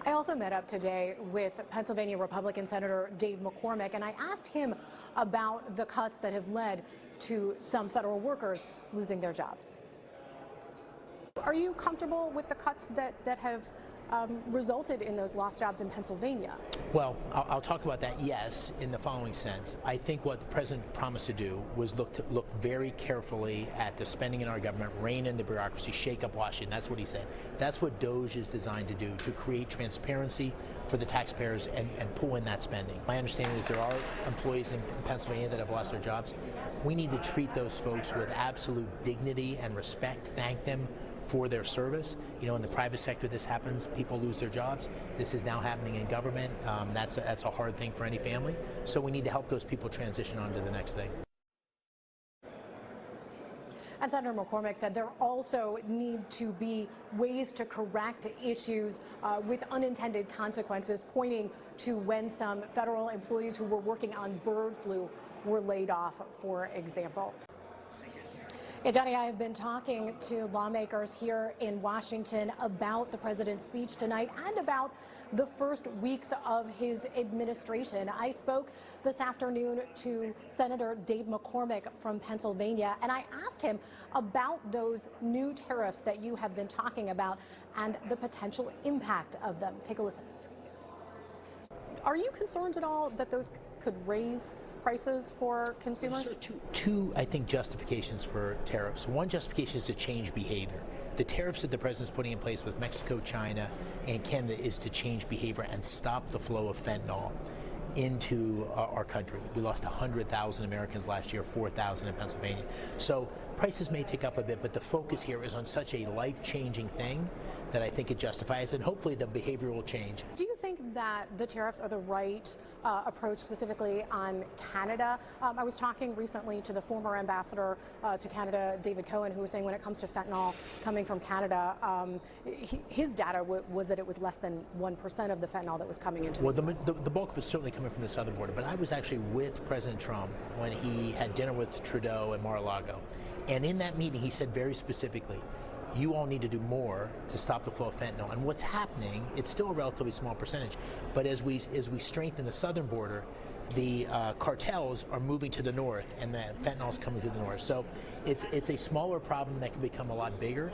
I also met up today with Pennsylvania Republican Senator Dave McCormick, and I asked him about the cuts that have led to some federal workers losing their jobs. Are you comfortable with the cuts that have resulted in those lost jobs in Pennsylvania? Well, I'll talk about that, yes, in the following sense. I think what the president promised to do was look very carefully at the spending in our government, rein in the bureaucracy, shake up Washington. That's what he said. That's what DOGE is designed to do, to create transparency for the taxpayers and pull in that spending. My understanding is there are employees in Pennsylvania that have lost their jobs. We need to treat those folks with absolute dignity and respect, thank them for their service. You know, in the private sector this happens, people lose their jobs. This is now happening in government. That's a hard thing for any family. So we need to help those people transition on to the next thing. And Senator McCormick said there also need to be ways to correct issues with unintended consequences, pointing to when some federal employees who were working on bird flu were laid off, for example. Yeah, Johnny, I have been talking to lawmakers here in Washington about the president's speech tonight and about the first weeks of his administration. I spoke this afternoon to Senator Dave McCormick from Pennsylvania, and I asked him about those new tariffs that you have been talking about and the potential impact of them. Take a listen. Are you concerned at all that those could raise prices for consumers? Two, I think, justifications for tariffs. One justification is to change behavior. The tariffs that the president's putting in place with Mexico, China, and Canada is to change behavior and stop the flow of fentanyl into our country. We lost 100,000 Americans last year, 4,000 in Pennsylvania. So prices may tick up a bit, but the focus here is on such a life-changing thing that I think it justifies, and hopefully the behavior will change. Do you think that the tariffs are the right approach specifically on Canada? I was talking recently to the former ambassador to Canada, David Cohen, who was saying when it comes to fentanyl coming from Canada, his data was that it was less than 1% of the fentanyl that was coming into the US. The bulk of it is certainly coming from the southern border, but I was actually with President Trump when he had dinner with Trudeau in Mar-a-Lago. And in that meeting, he said very specifically, you all need to do more to stop the flow of fentanyl. And what's happening, it's still a relatively small percentage, but as we strengthen the southern border, the cartels are moving to the north and the fentanyl is coming through the north. So it's a smaller problem that can become a lot bigger.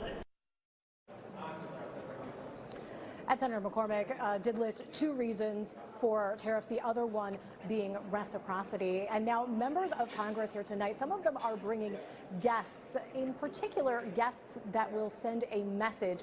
And Senator McCormick did list two reasons for tariffs, the other one being reciprocity. And now members of Congress here tonight, some of them are bringing guests, in particular guests that will send a message